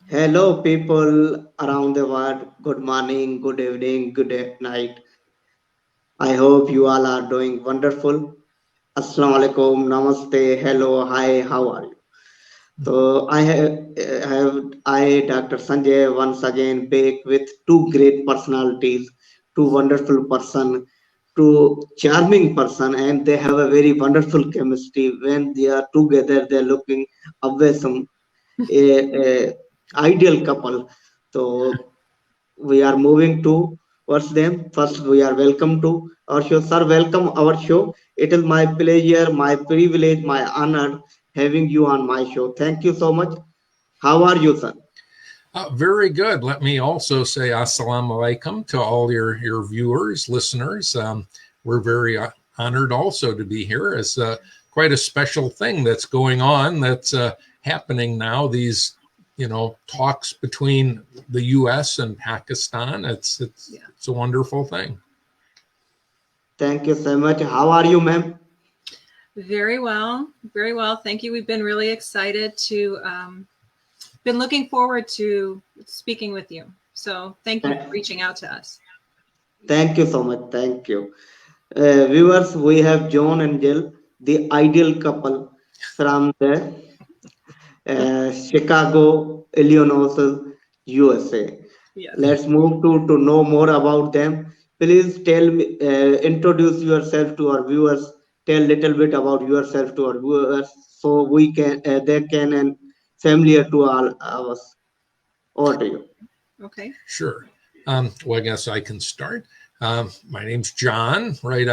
Hello, people around the world. Good morning, good evening, night. I hope you all are doing wonderful. Assalamu alaikum, namaste, hello, hi, how are you? So I, Dr. Sanjay, once again back with two great personalities, two wonderful person, two charming person, and they have a very wonderful chemistry. When they are together, they're looking awesome, a ideal couple. So we are moving towards them. First, we are welcome to our show. Sir, welcome our show. It is my pleasure, my privilege, my honor having you on my show. Thank you so much. How are you, sir? Very good. Let me also say assalamu alaikum to all your viewers, listeners. We're very honored also to be here. It's quite a special thing that's going on that's happening now. These, talks between the U.S. and Pakistan. It's a wonderful thing. Thank you so much. How are you, ma'am? Very well, very well. Thank you. We've been really excited to, been looking forward to speaking with you. So thank you for reaching out to us. Thank you so much. Thank you. Viewers, we have John and Jill, the ideal couple from the Chicago, Illinois, USA. Yes. Let's move to know more about them. Please tell me, introduce yourself to our viewers. Tell little bit about yourself to our viewers, so we can they can and familiar to all of us. Over to you. Okay. Sure. Well, I guess I can start. My name's John, right?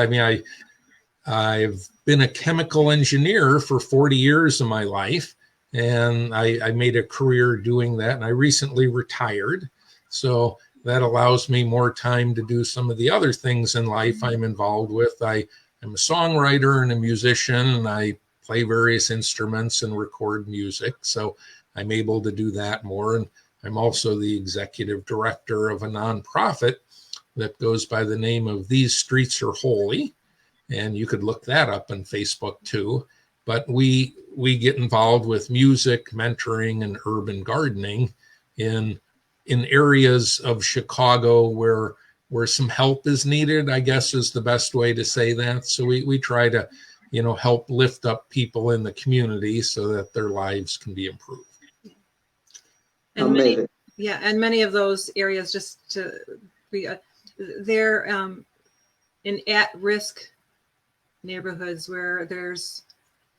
I've been a chemical engineer for 40 years of my life, and I made a career doing that, and I recently retired. So that allows me more time to do some of the other things in life I'm involved with. I'm a songwriter and a musician, and I play various instruments and record music. So I'm able to do that more. And I'm also the executive director of a nonprofit that goes by the name of These Streets Are Holy. And you could look that up on Facebook too. But we get involved with music, mentoring, and urban gardening in areas of Chicago where some help is needed, I guess is the best way to say that. So we try to, help lift up people in the community so that their lives can be improved. And Amazing. many of those areas they're in at-risk neighborhoods where there's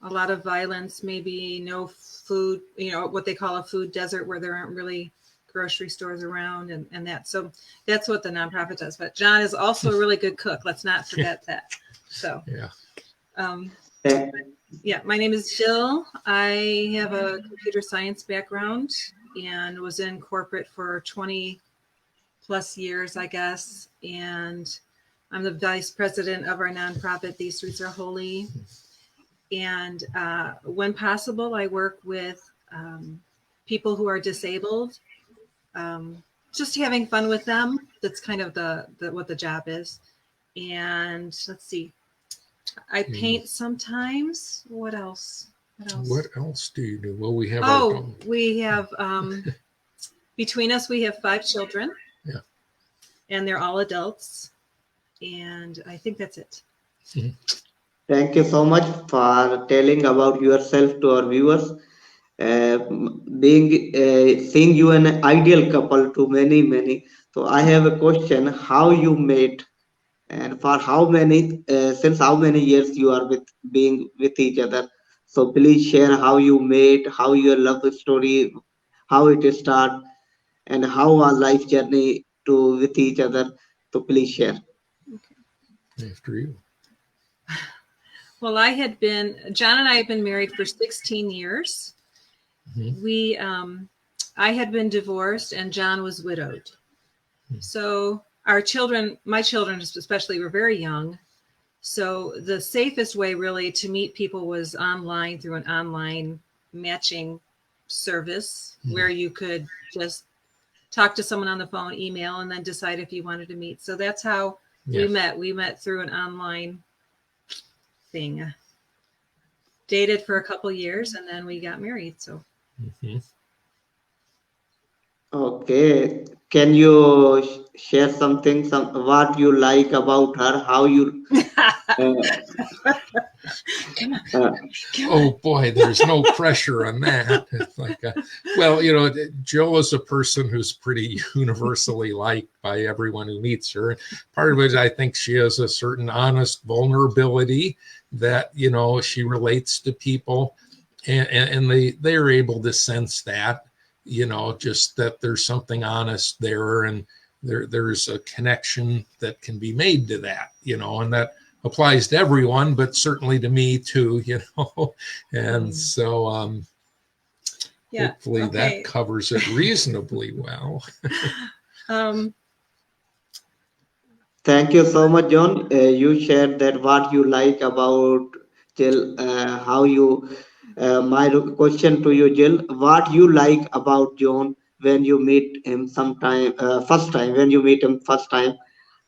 a lot of violence, maybe no food, what they call a food desert, where there aren't really grocery stores around and that. So that's what the nonprofit does. But John is also a really good cook. Let's not forget that. So yeah, my name is Jill. I have a computer science background and was in corporate for 20 plus years, I guess. And I'm the vice president of our nonprofit, These Streets Are Holy. And when possible, I work with people who are disabled, just having fun with them. That's kind of what the job is. And let's see, I paint sometimes. What else? What else do you do? Well, we have we have between us we have 5 children. Yeah. And they're all adults. And I think that's it. Mm-hmm. Thank you so much for telling about yourself to our viewers. Uh, Seeing you an ideal couple to many. So I have a question: how you met, and for how many since how many years you are with being with each other? So please share how you met, how your love story, how it start, and how our life journey to with each other. So please share. Okay. After you. Well, John and I have been married for 16 years. Mm-hmm. I had been divorced and John was widowed. Mm-hmm. So my children especially, were very young. So the safest way really to meet people was online, through an online matching service, mm-hmm. where you could just talk to someone on the phone, email, and then decide if you wanted to meet. So that's how we met. We met through an online thing. Dated for a couple years, and then we got married. So, mm-hmm. Okay. Can you share something, what you like about her, how you uh, Come on, uh, come on. Oh boy, there's no pressure on that. It's like, well, Jill is a person who's pretty universally liked by everyone who meets her. Part of it, I think, she has a certain honest vulnerability that she relates to people, and they are able to sense that, just that there's something honest there, and there's a connection that can be made to that, and that applies to everyone, but certainly to me too, and so Yeah. hopefully that Okay. covers it reasonably well. Um, thank you so much, John. You shared that what you like about Jill, how you. My question to you, Jill, what you like about John when you meet him sometime, first time, when you meet him first time,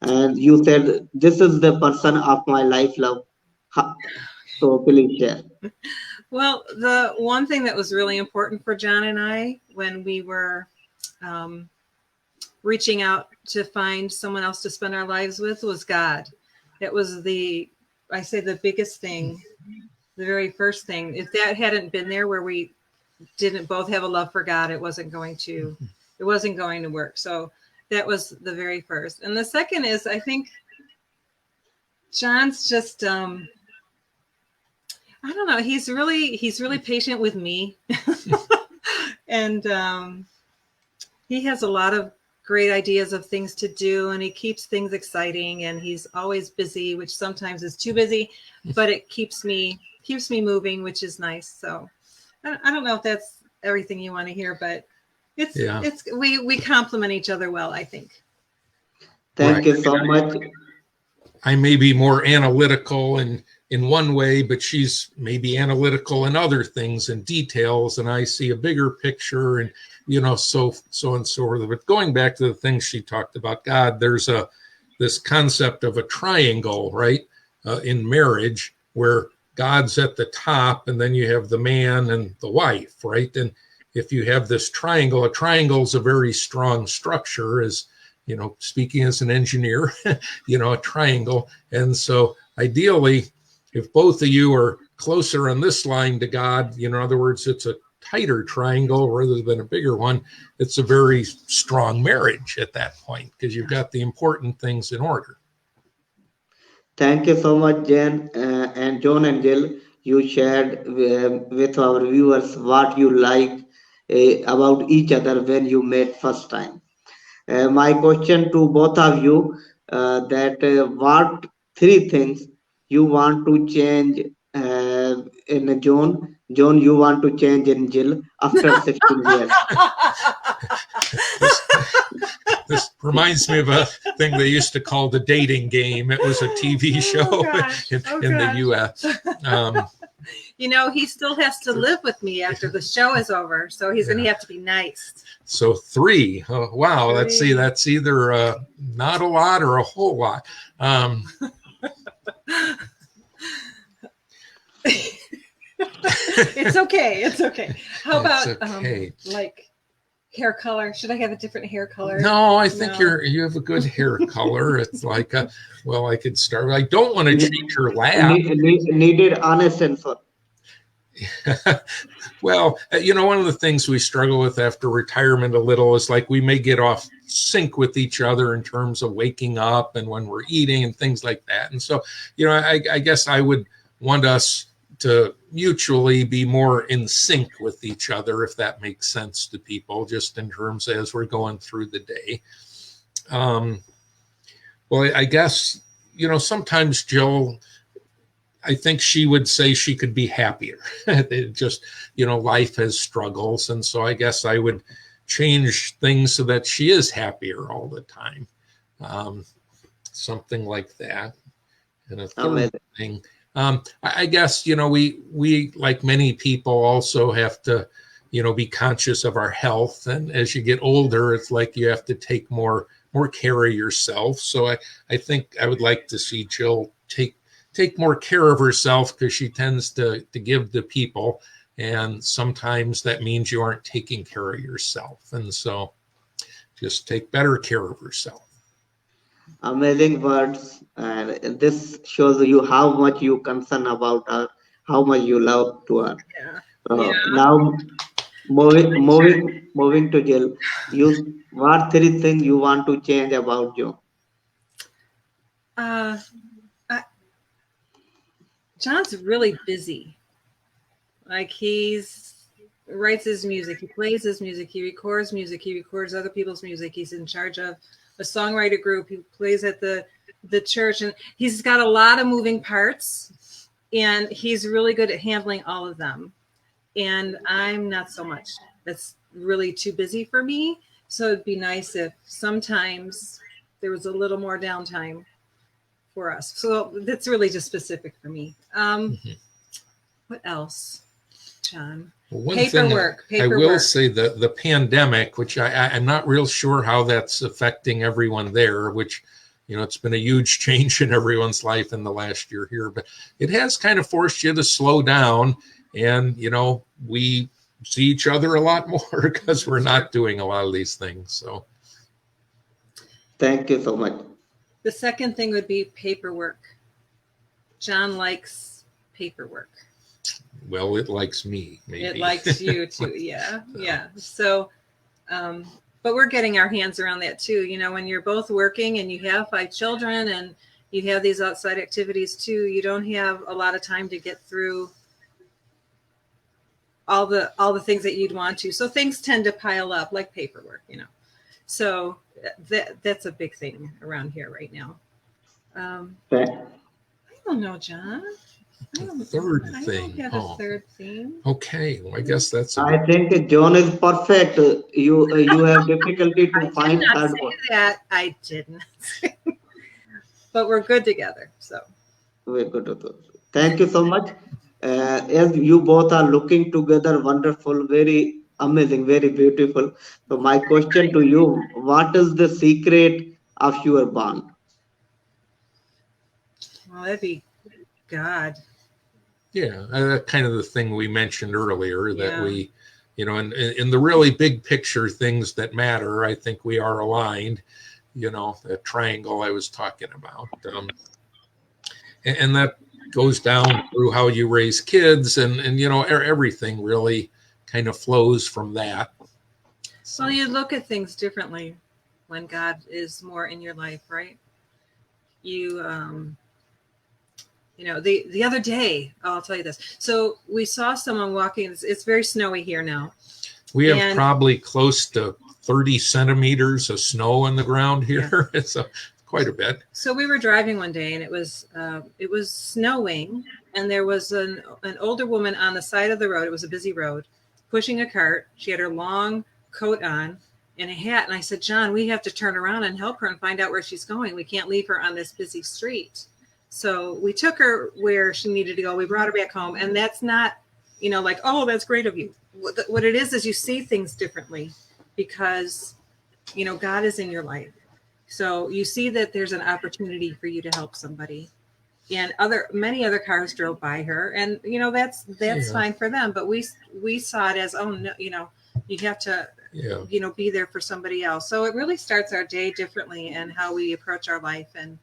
and you said, "This is the person of my life, love." So please share. well, the one thing that was really important for John and I when we were um, reaching out to find someone else to spend our lives with was God. It was I say the biggest thing, the very first thing. If that hadn't been there where we didn't both have a love for God, it wasn't going to work. So that was the very first. And the second is, I think John's just, I don't know. He's really patient with me. And he has a lot of great ideas of things to do, and he keeps things exciting, and he's always busy, which sometimes is too busy, but it keeps me moving, which is nice. So I don't know if that's everything you want to hear, but it's we complement each other well, I think. Thank Right. you so much. I may be more analytical in one way, but she's maybe analytical in other things and details, and I see a bigger picture, and so and so forth. But going back to the things she talked about, God, there's this concept of a triangle, right, in marriage, where God's at the top, and then you have the man and the wife, right? And if you have this triangle, a triangle is a very strong structure, as speaking as an engineer, a triangle. And so ideally, if both of you are closer on this line to God, in other words, it's a tighter triangle rather than a bigger one, it's a very strong marriage at that point because you've got the important things in order. Thank you so much, Jen and John and Jill. You shared with our viewers what you like about each other when you met first time. My question to both of you, that what three things you want to change in John? John, you want to change in Jill after 16 years. This reminds me of a thing they used to call the dating game. It was a TV show in the U.S. He still has to live with me after the show is over, so he's going to have to be nice. So 3. Oh, wow. 3. That's either not a lot or a whole lot. It's okay. It's okay. How about okay. Like hair color? Should I have a different hair color? No, I think you have a good hair color. It's like, well, I could start. I don't want to change her laugh. Needed honest answer. Well, one of the things we struggle with after retirement a little is like we may get off sync with each other in terms of waking up and when we're eating and things like that. And so, I guess I would want us to mutually be more in sync with each other, if that makes sense to people, just in terms as we're going through the day. Well, I guess, sometimes Jill, I think she would say she could be happier. It just, life has struggles. And so I guess I would change things so that she is happier all the time. Something like that. And a third thing, I guess, we, like many people, also have to, be conscious of our health. And as you get older, it's like you have to take more care of yourself. So I think I would like to see Jill take more care of herself, because she tends to give to people. And sometimes that means you aren't taking care of yourself. And so just take better care of herself. Amazing words, and this shows you how much you concern about her, how much you love to her. Yeah. Yeah. Now, moving to Jill. What three things you want to change about Joe? Uh, I, John's really busy. Like he's writes his music, he plays his music, he records music, he records other people's music. He's in charge of a songwriter group. He plays at the church, and he's got a lot of moving parts, and he's really good at handling all of them. And I'm not so much. That's really too busy for me. So it'd be nice if sometimes there was a little more downtime for us. So that's really just specific for me. What else, John? Well, Paperwork. I will say the pandemic, which I'm not real sure how that's affecting everyone there, which, it's been a huge change in everyone's life in the last year here, but it has kind of forced you to slow down. And, we see each other a lot more because we're not doing a lot of these things. So thank you so much. The second thing would be paperwork. John likes paperwork. Well, it likes me, maybe. It likes you too. Yeah. Yeah. So, but we're getting our hands around that too. When you're both working and you have 5 children and you have these outside activities too, you don't have a lot of time to get through all the things that you'd want to. So things tend to pile up like paperwork, So that's a big thing around here right now. I don't know, John. Third I thing. don't have a third thing. Okay, well, I guess that's. I think John is perfect. You have difficulty to find third one. That I didn't. But we're good together. So we're good. Thank you so much. As you both are looking together, wonderful, very amazing, very beautiful. So my question to you: what is the secret of your bond? Well, that'd be God. Yeah, kind of the thing we mentioned earlier, that we, in the really big picture things that matter, I think we are aligned, that triangle I was talking about. And that goes down through how you raise kids and everything really kind of flows from that. So you look at things differently when God is more in your life, right? You, the other day, I'll tell you this. So we saw someone walking. It's very snowy here now. We have probably close to 30 centimeters of snow on the ground here. Yeah. It's quite a bit. So we were driving one day, and it was snowing, and there was an older woman on the side of the road. It was a busy road, pushing a cart. She had her long coat on and a hat. And I said, John, we have to turn around and help her and find out where she's going. We can't leave her on this busy street. So we took her where she needed to go. We brought her back home. And that's not, like, oh, that's great of you. What it is you see things differently because, God is in your life. So you see that there's an opportunity for you to help somebody. And many other cars drove by her, and that's fine for them. But we saw it as, oh no, you have to be there for somebody else. So it really starts our day differently and how we approach our life, and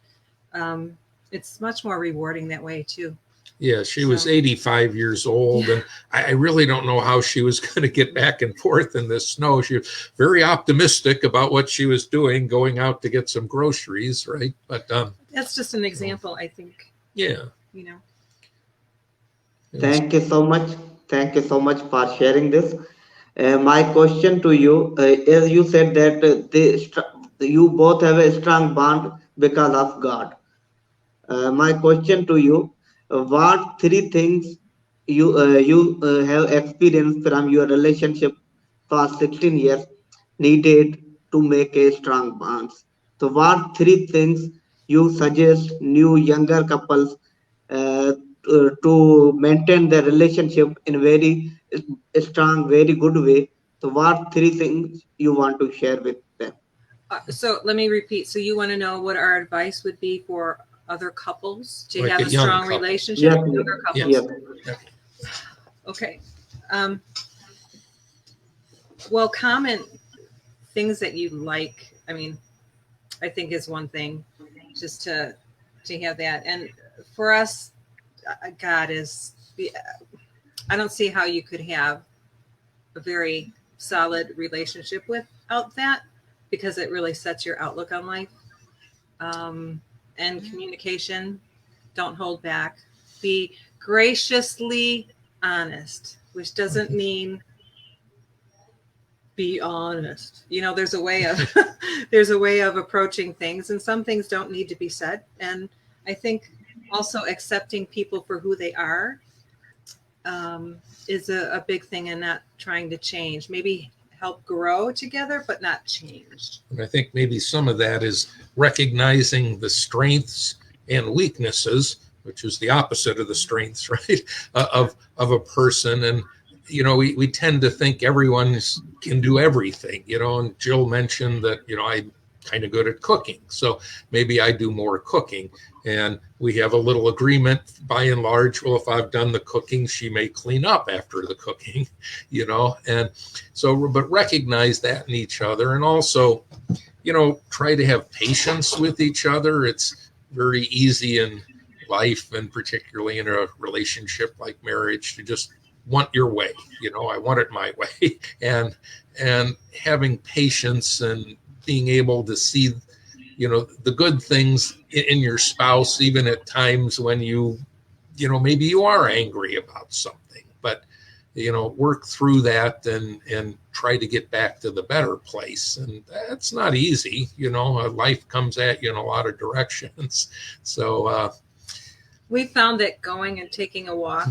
it's much more rewarding that way too. Yeah, she was 85 years old, and I really don't know how she was going to get back and forth in this snow. She was very optimistic about what she was doing, going out to get some groceries, right? But that's just an example, I think. Yeah. Thank you so much. Thank you so much for sharing this. My question to you, as you said that you both have a strong bond because of God. My question to you, what 3 things you have experienced from your relationship for 16 years needed to make a strong bond? So what 3 things you suggest new younger couples to maintain their relationship in a very strong, very good way? So what 3 things you want to share with them? So let me repeat. So you want to know what our advice would be for other couples to have a strong relationship with other couples? Yes. Okay. Well, common things that you like. I mean, I think is one thing, just to have that. And for us, God is. I don't see how you could have a very solid relationship without that, because it really sets your outlook on life. And communication, don't hold back. Be graciously honest, which doesn't mean be honest. You know, there's a way of there's a way of approaching things, and some things don't need to be said. And I think also accepting people for who they are is a big thing, and not trying to change. Maybe help grow together, but not change. And I think maybe some of that is recognizing the strengths and weaknesses, which is the opposite of the strengths, right, of a person. And, you know, we tend to think everyone can do everything, you know, and Jill mentioned that, you know, I'm kind of good at cooking, so maybe I do more cooking. And we have a little agreement by and large. Well, if I've done the cooking, she may clean up after the cooking, you know. And so, but recognize that in each other, and also, you know, try to have patience with each other. It's very easy in life, and particularly in a relationship like marriage, to just want your way. You know, I want it my way. And having patience and being able to see, you know, the good things in your spouse, even at times when you know, maybe you are angry about something, but, you know, work through that and try to get back to the better place. And that's not easy. You know, life comes at you in a lot of directions. So we found that going and taking a walk,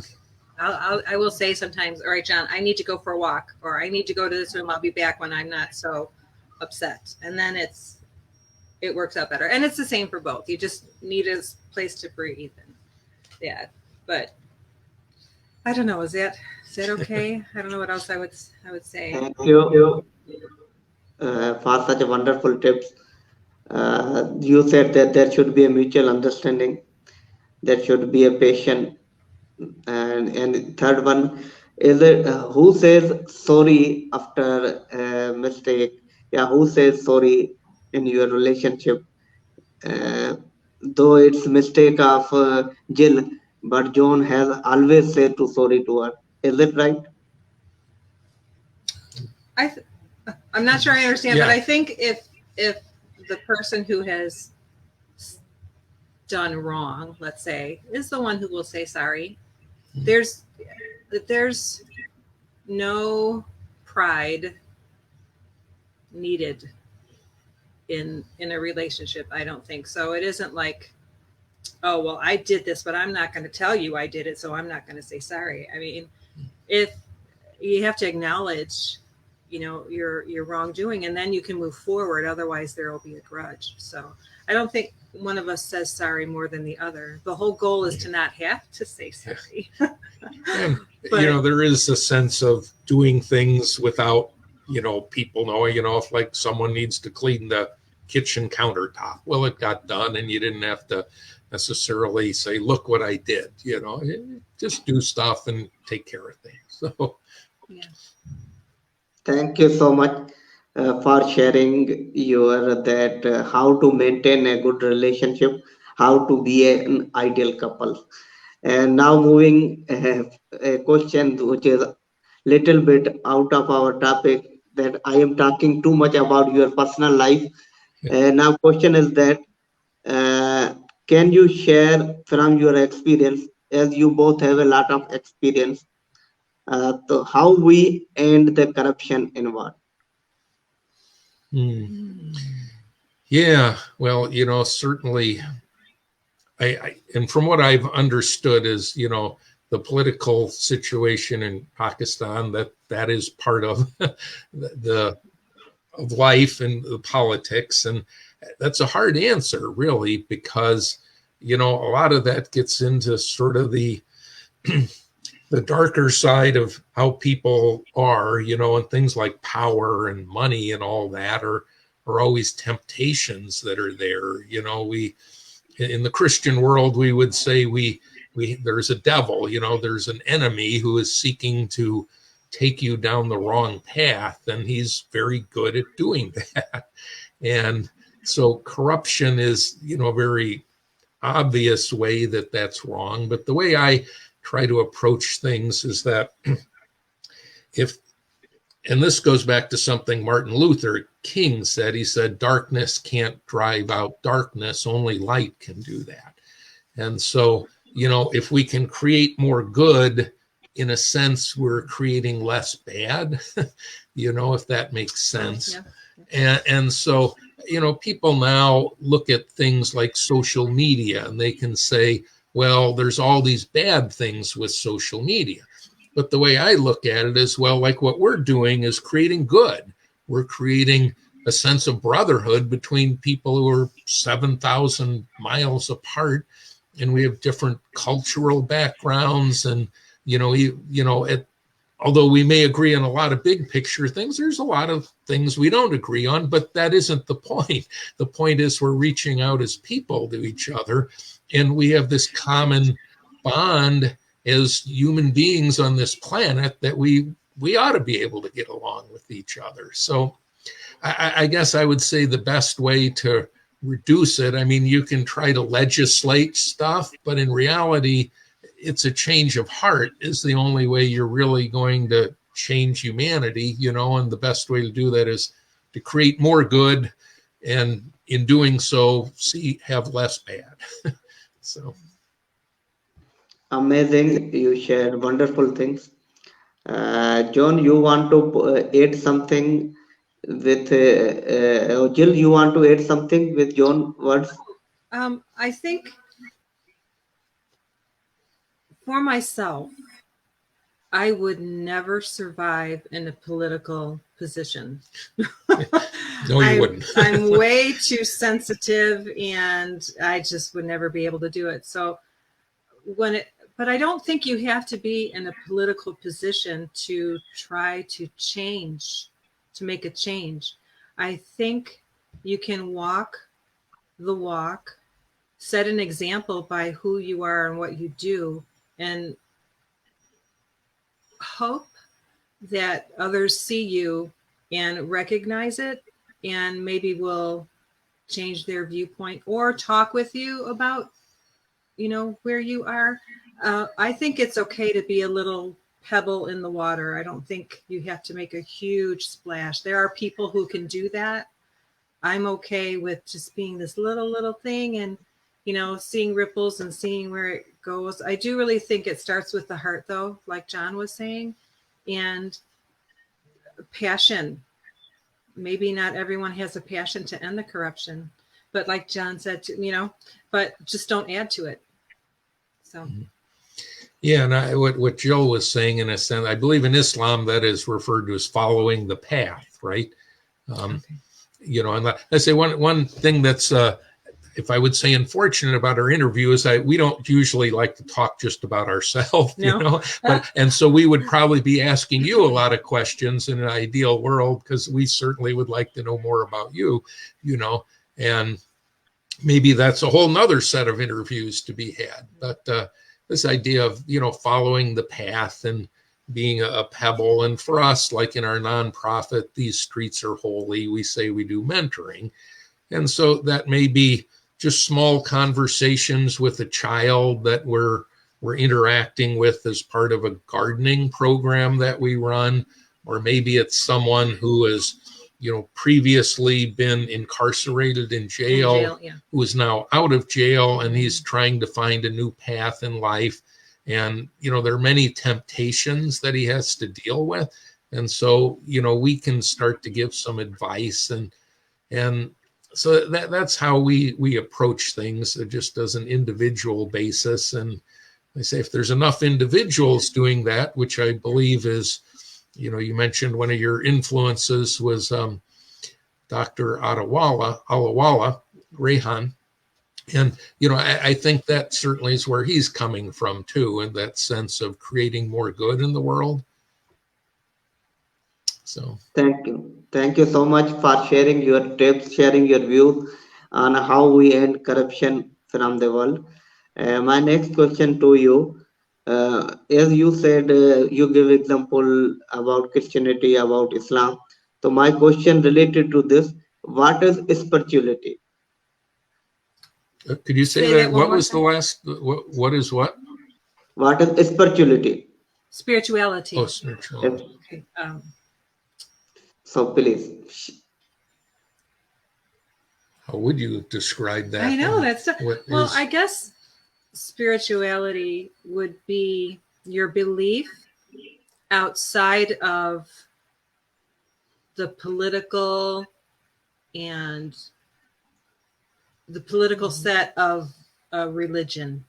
I will say sometimes, all right, John, I need to go for a walk, or I need to go to this room. I'll be back when I'm not so upset. And then it works out better. And it's the same for both. You just need a place to breathe. And yeah, but I don't know. Is that okay? I don't know what else I would say. Thank you for such a wonderful tips. You said that there should be a mutual understanding. There should be a patient. And third one is it, who says sorry after a mistake? Yeah, who says sorry in your relationship? Uh, though it's mistake of Jill, but John has always said to sorry to her. Is it right? I'm not sure I understand, Yeah. but I think if the person who has done wrong, let's say, is the one who will say sorry, there's no pride needed in a relationship. I don't think so. It isn't like, oh, well, I did this, but I'm not going to tell you I did it, so I'm not going to say sorry. I mean, if you have to acknowledge, you know, your wrongdoing, and then you can move forward. Otherwise, there will be a grudge. So I don't think one of us says sorry more than the other. The whole goal is to not have to say sorry. and, But, you know, there is a sense of doing things without, you know, people knowing, you know, if like someone needs to clean the kitchen countertop, well, it got done and you didn't have to necessarily say, look what I did, you know, just do stuff and take care of things. So yeah. Thank you so much for sharing your that how to maintain a good relationship, how to be an ideal couple. And now moving a question which is little bit out of our topic, that I am talking too much about your personal life. Now question is that uh, can you share from your experience, as you both have a lot of experience, to how we end the corruption inward? Yeah, well, you know, certainly and from what I've understood is, you know, the political situation in Pakistan, that is part of the of life and the politics. And that's a hard answer, really, because, you know, a lot of that gets into sort of the the darker side of how people are, you know, and things like power and money and all that are always temptations that are there. You know, we in the Christian world, we would say we there's a devil, you know, there's an enemy who is seeking to take you down the wrong path, and he's very good at doing that. And so corruption is, a very obvious way that that's wrong. But the way I try to approach things is that and this goes back to something Martin Luther King said. He said, darkness can't drive out darkness, only light can do that. And so, if we can create more good, in a sense, we're creating less bad, if that makes sense. Yeah. And so, people now look at things like social media, and they can say, well, there's all these bad things with social media. But the way I look at it is, well, like what we're doing is creating good. We're creating a sense of brotherhood between people who are 7,000 miles apart, and we have different cultural backgrounds. And, although we may agree on a lot of big picture things, there's a lot of things we don't agree on, but that isn't the point. The point is we're reaching out as people to each other, and we have this common bond as human beings on this planet that we ought to be able to get along with each other. So I guess I would say the best way to reduce it, you can try to legislate stuff, but in reality, it's a change of heart is the only way you're really going to change humanity, and the best way to do that is to create more good, and in doing so, have less bad. So. Amazing. You shared wonderful things. John, you want to add something with Jill, you want to add something with John words? I think for myself, I would never survive in a political position. No, you wouldn't. I'm way too sensitive, and I just would never be able to do it. So but I don't think you have to be in a political position to try to change, to make a change. I think you can walk the walk, set an example by who you are and what you do, and hope that others see you and recognize it, and maybe will change their viewpoint or talk with you about, where you are. I think it's okay to be a little pebble in the water. I don't think you have to make a huge splash. There are people who can do that. I'm okay with just being this little thing and, seeing ripples and seeing where it goes. I do really think it starts with the heart, though, like John was saying, and passion. Maybe not everyone has a passion to end the corruption, but like John said, but just don't add to it. So. Yeah, and what Jill was saying, in a sense, I believe in Islam that is referred to as following the path, right? And I say one thing that's, if I would say unfortunate about our interview is we don't usually like to talk just about ourselves, and so we would probably be asking you a lot of questions in an ideal world, because we certainly would like to know more about you, and maybe that's a whole nother set of interviews to be had. But this idea of, following the path and being a pebble. And for us, like in our nonprofit, These Streets Are Holy, we say we do mentoring. And so that may be just small conversations with a child that we're interacting with as part of a gardening program that we run, or maybe it's someone who has, previously been incarcerated in jail, who is now out of jail, and he's trying to find a new path in life. And, there are many temptations that he has to deal with. And so, we can start to give some advice, and so that's how we approach things, just as an individual basis. And I say, if there's enough individuals doing that, which I believe is, you mentioned one of your influences was Dr. Alawala Rehan. And, I think that certainly is where he's coming from too, in that sense of creating more good in the world. So thank you. Thank you so much for sharing your tips, sharing your views on how we end corruption from the world. My next question to you, As you said, you give example about Christianity, about Islam. So my question related to this: what is spirituality? Could you say Say that? that one What more was the time. last? What is what? What is spirituality? Oh, Spirituality. spirituality. Yes. Okay. So please. How would you describe I that? know that's What well. is? I guess spirituality would be your belief outside of the political and the political set of a religion,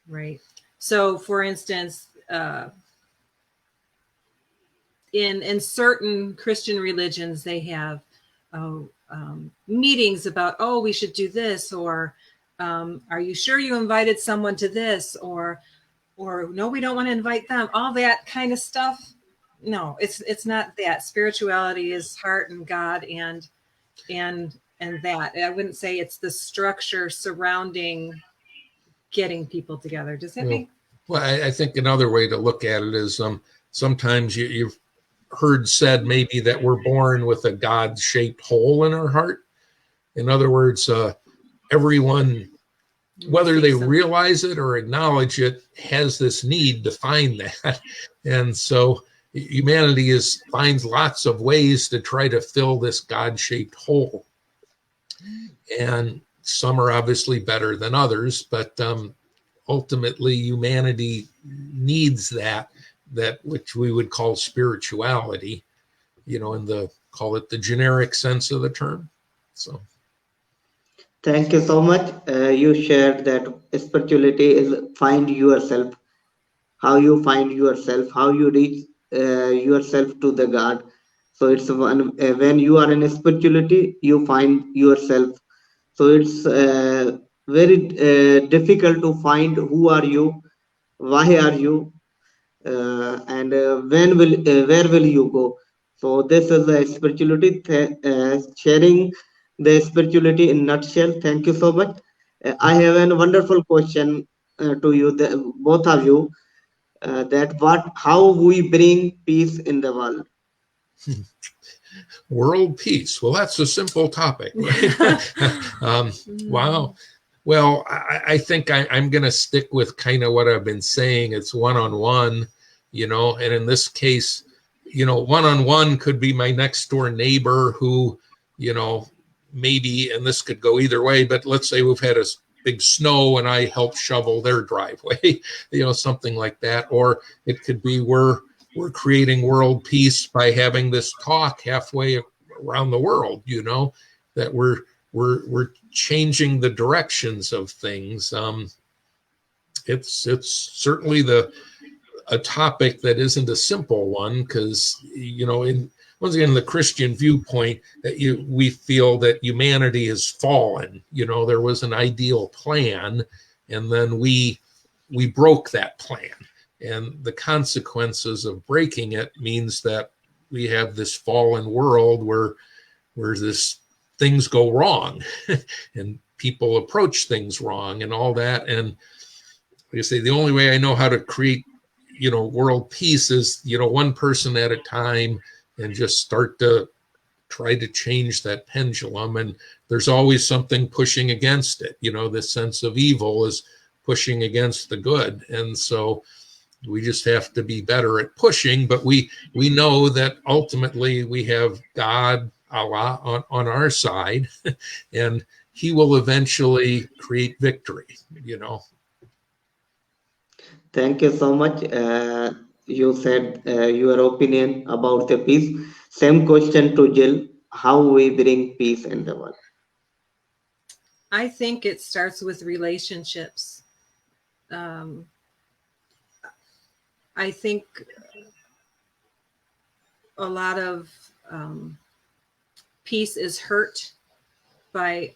right? So, for instance, in certain Christian religions, they have meetings about, oh, we should do this, or are you sure you invited someone to this, or no, we don't want to invite them. All that kind of stuff. No, it's not that. Spirituality is heart and God and that. I wouldn't say it's the structure surrounding getting people together. Does that Well, make? well, I think another way to look at it is sometimes you've heard said maybe that we're born with a God-shaped hole in our heart. In other words, everyone, I whether think they so. realize it or acknowledge it, has this need to find that. And so humanity finds lots of ways to try to fill this God-shaped hole. And some are obviously better than others, but ultimately humanity needs that which we would call spirituality, in the call it the generic sense of the term. So Thank you so much. You shared that spirituality is find yourself, how you find yourself, how you reach yourself to the God. So it's when you are in spirituality, you find yourself. So it's very difficult to find who are you, why are you, and where will you go. So this is the spirituality, sharing the spirituality in nutshell. Thank you so much. I have a wonderful question to you, both of you, that what how we bring peace in the world. world peace. Well, that's a simple topic, right? Wow. Well, I think I'm going to stick with kind of what I've been saying. It's one-on-one, and in this case, one-on-one could be my next door neighbor who, you know, maybe, and this could go either way, but let's say we've had a big snow and I help shovel their driveway, something like that. Or it could be we're creating world peace by having this talk halfway around the world, that we're changing the directions of things. It's certainly a topic that isn't a simple one because in once again the Christian viewpoint that we feel that humanity has fallen. There was an ideal plan, and then we broke that plan, and the consequences of breaking it means that we have this fallen world where this things go wrong and people approach things wrong and all that. And like I say, the only way I know how to create world peace is one person at a time, and just start to try to change that pendulum. And there's always something pushing against it. This sense of evil is pushing against the good, and so we just have to be better at pushing. But we know that ultimately we have God, Allah, on our side, and he will eventually create victory. Thank you so much. You said your opinion about the peace. Same question to Jill: how we bring peace in the world. I think it starts with relationships. Um, I think a lot of peace is hurt by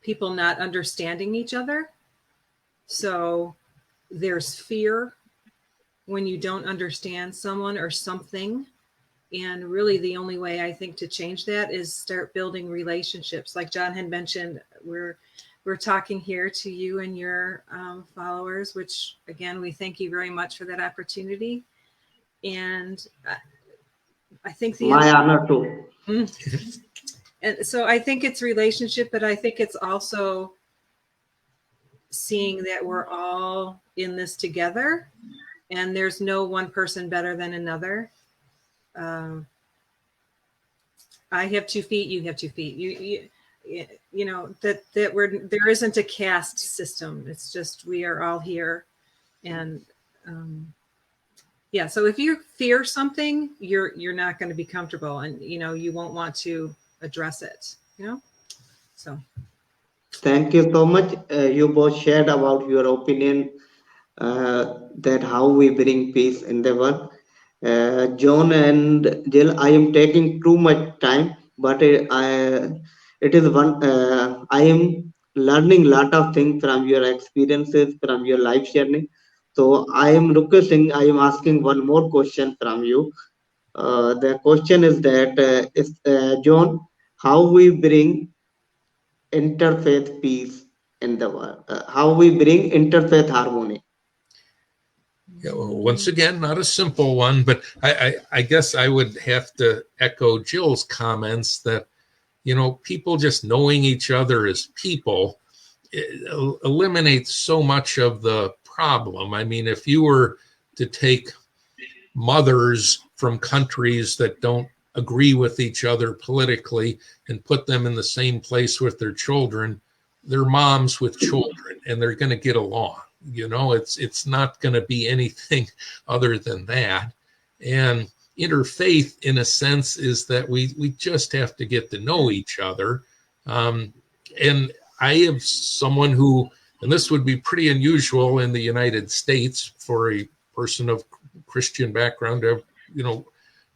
people not understanding each other. So there's fear when you don't understand someone or something. And really, the only way I think to change that is start building relationships. Like John had mentioned, we're we're talking here to you and your followers, which again, we thank you very much for that opportunity. And I think the My honor too. And so I think it's relationship, but I think it's also seeing that we're all in this together, and there's no one person better than another. I have 2 feet, you have 2 feet. You know that there isn't a caste system. It's just we are all here, and yeah. So if you fear something, you're not going to be comfortable, and you won't want to address it. So. Thank you so much. You both shared about your opinion that how we bring peace in the world. John and Jill, I am taking too much time, but it is one. I am learning lot of things from your experiences, from your life journey. So I am requesting, I am asking one more question from you. The question is that John, how we bring interfaith peace in the world? How we bring interfaith harmony? Yeah, well, once again, not a simple one, but I guess I would have to echo Jill's comments that, people just knowing each other as people eliminates so much of the problem. I mean, if you were to take mothers from countries that don't agree with each other politically and put them in the same place with their children, they're moms with children, and they're going to get along. It's not going to be anything other than that. And interfaith, in a sense, is that we just have to get to know each other. And I have someone who, and this would be pretty unusual in the United States for a person of Christian background to have,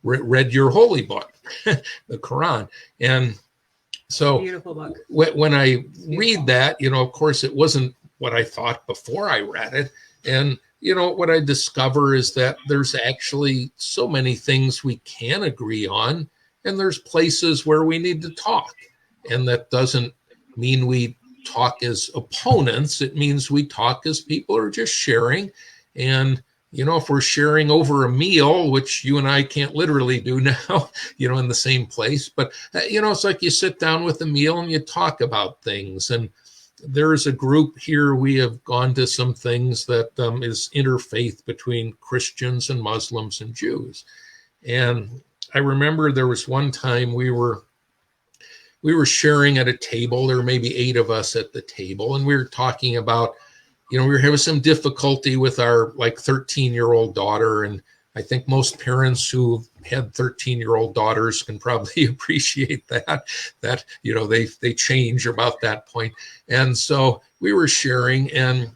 read your holy book, the Quran. And so Beautiful book. When I read that, of course, it wasn't what I thought before I read it. And, what I discover is that there's actually so many things we can agree on, and there's places where we need to talk. And that doesn't mean we talk as opponents. It means we talk as people who are just sharing. And, if we're sharing over a meal, which you and I can't literally do now, in the same place, but, it's like you sit down with a meal and you talk about things. And there's a group here, we have gone to some things that is interfaith between Christians and Muslims and Jews. And I remember there was one time we were sharing at a table. There were maybe 8 of us at the table, and we were talking about, we were having some difficulty with our 13-year-old daughter. And I think most parents who had 13-year-old daughters can probably appreciate that they change about that point. And so we were sharing, and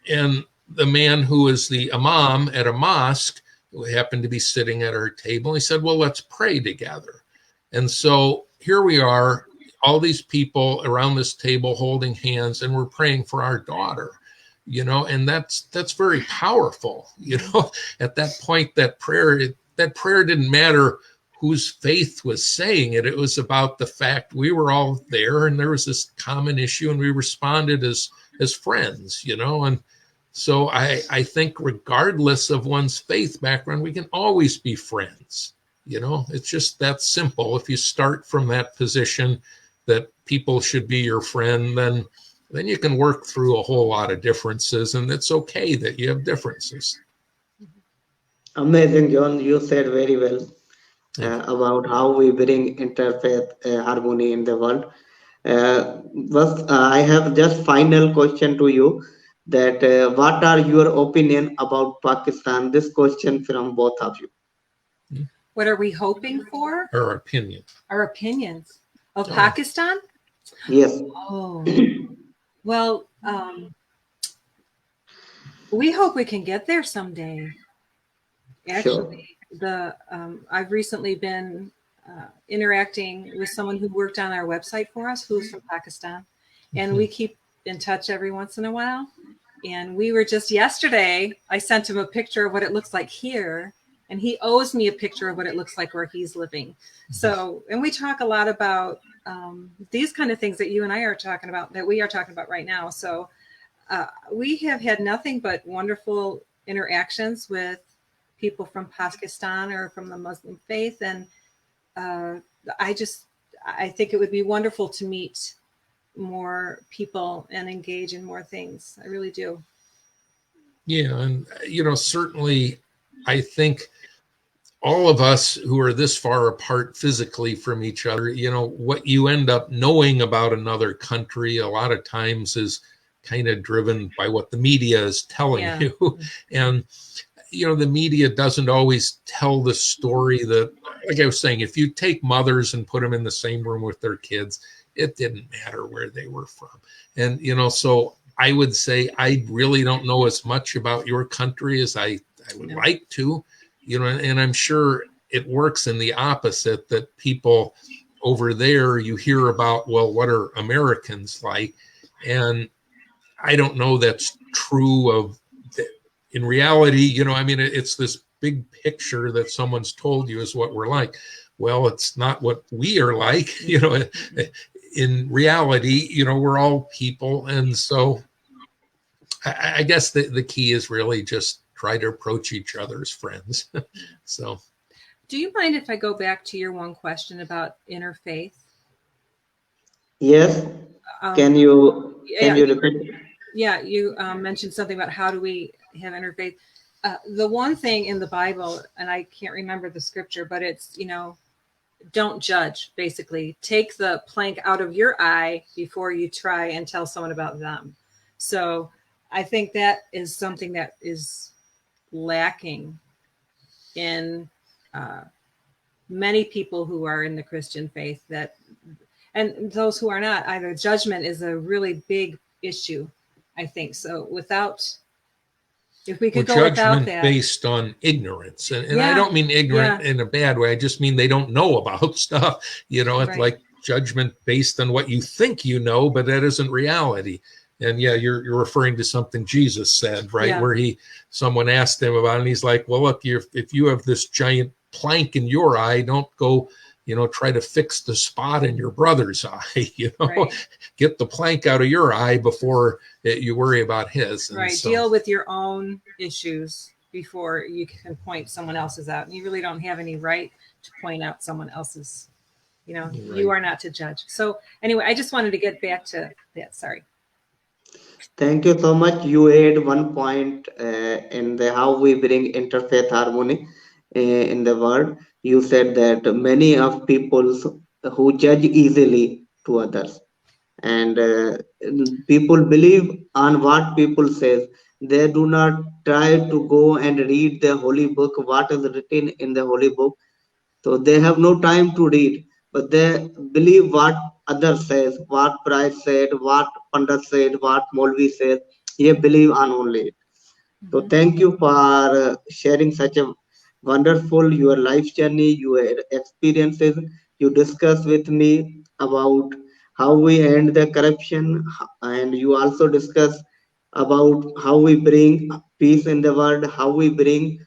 the man who is the imam at a mosque, who happened to be sitting at our table, he said, well, let's pray together. And so here we are, all these people around this table holding hands, and we're praying for our daughter. And that's very powerful. At that point, that prayer didn't matter whose faith was saying it. It was about the fact we were all there, and there was this common issue, and we responded as friends. And so I think regardless of one's faith background, we can always be friends. It's just that simple. If you start from that position that people should be your friend, then you can work through a whole lot of differences, and it's okay that you have differences. Amazing, John. You said very well about how we bring interfaith harmony in the world. I have just final question to you, that what are your opinion about Pakistan? This question from both of you. What are we hoping for? Our opinion. Our opinions of Pakistan? Yes. Oh. Well, we hope we can get there someday. Actually, I've recently been interacting with someone who worked on our website for us, who's from Pakistan, and we keep in touch every once in a while. And we were just yesterday, I sent him a picture of what it looks like here, and he owes me a picture of what it looks like where he's living. So, and we talk a lot about these kind of things that you and I are talking about, that we are talking about right now. So we have had nothing but wonderful interactions with people from Pakistan or from the Muslim faith. And I think it would be wonderful to meet more people and engage in more things. I really do. Yeah. And, certainly I think all of us who are this far apart physically from each other, what you end up knowing about another country a lot of times is kind of driven by what the media is telling you. And, the media doesn't always tell the story that, like I was saying, if you take mothers and put them in the same room with their kids, it didn't matter where they were from. And, so I would say I really don't know as much about your country as I would like to, and I'm sure it works in the opposite, that people over there, you hear about, well, what are Americans like? And I don't know that's true of, in reality, it's this big picture that someone's told you is what we're like. Well, it's not what we are like, in reality, we're all people. And so I guess the key is really just try to approach each other as friends. So. Do you mind if I go back to your one question about interfaith? Yes. Can you repeat? Yeah, you mentioned something about how do we have interfaith. The one thing in the Bible, and I can't remember the scripture, but it's, don't judge, basically. Take the plank out of your eye before you try and tell someone about them. So I think that is something that is lacking in many people who are in the Christian faith, and those who are not either. Judgment is a really big issue, I think. So if we could go without that. Based on ignorance. And I don't mean ignorant in a bad way. I just mean they don't know about stuff. It's like judgment based on what you think you know, but that isn't reality. And you're referring to something Jesus said, right? Yeah. Where someone asked him about it, and he's like, well, look, if you have this giant plank in your eye, don't go, try to fix the spot in your brother's eye, get the plank out of your eye before you worry about his. And so, deal with your own issues before you can point someone else's out. And you really don't have any right to point out someone else's, you are not to judge. So anyway, I just wanted to get back to that. Sorry. Thank you so much. You add one point in the how we bring interfaith harmony in the world. You said that many of people who judge easily to others, and people believe on what people says. They do not try to go and read the holy book, what is written in the holy book. So they have no time to read, but they believe what others says, what Price said, what Pandit said, what Molvi said. They believe on only. So thank you for sharing such a wonderful your life journey, your experiences. You discuss with me about how we end the corruption, and you also discuss about how we bring peace in the world, how we bring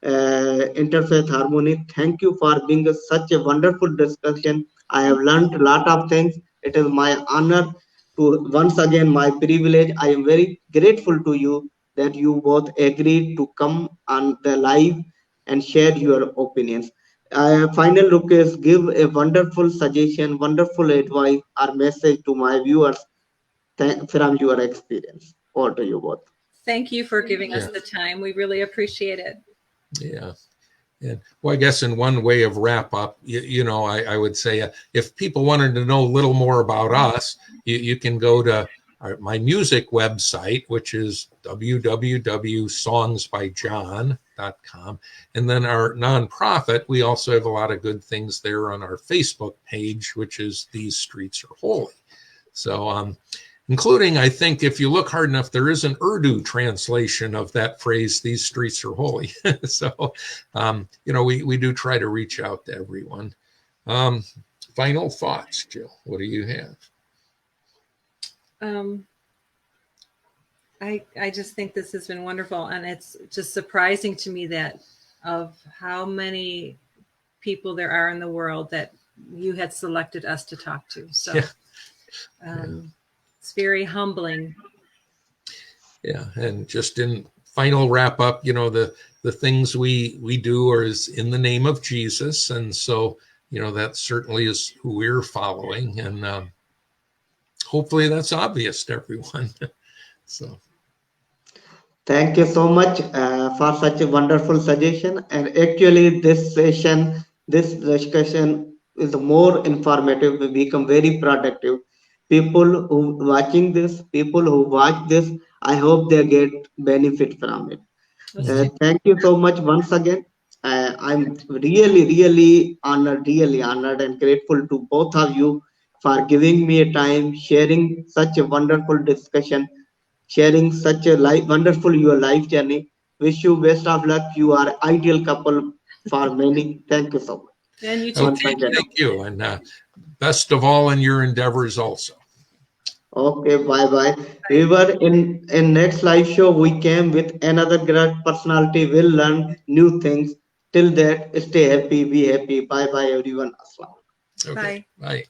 interfaith harmony. Thank you for being such a wonderful discussion. I have learned a lot of things. It is my honor to once again my privilege. I am very grateful to you that you both agreed to come on the live and share your opinions. Final request, give a wonderful suggestion, wonderful advice or message to my viewers from your experience. Over to you both. Thank you for giving us the time. We really appreciate it. Yeah. And well, I guess in one way of wrap up, I would say if people wanted to know a little more about us, you can go to my music website, which is www.songsbyjohn.com. And then our nonprofit, we also have a lot of good things there on our Facebook page, which is These Streets Are Holy. So, including, I think, if you look hard enough, there is an Urdu translation of that phrase, these streets are holy. So, we do try to reach out to everyone. Final thoughts, Jill, what do you have? I just think this has been wonderful. And it's just surprising to me that of how many people there are in the world that you had selected us to talk to. So Yeah. it's very humbling. Yeah, and just in final wrap up, the things we do is in the name of Jesus, and so that certainly is who we're following, and hopefully that's obvious to everyone. So Thank you so much for such a wonderful suggestion. And actually, this session, this discussion is more informative. We become very productive. People who watching this, people who watch this, I hope they get benefit from it. Thank you so much once again. I'm really honored and grateful to both of you for giving me a time, sharing such a wonderful discussion, sharing such a wonderful your life journey. Wish you best of luck. You are ideal couple for many. Thank you so much. And you too. Once okay, again. thank you, and best of all in your endeavors also. Okay, bye bye. We were in next live show. We came with another great personality. We'll learn new things. Till that, stay happy, be happy. Bye bye, everyone. Assalam. Okay, Bye. bye.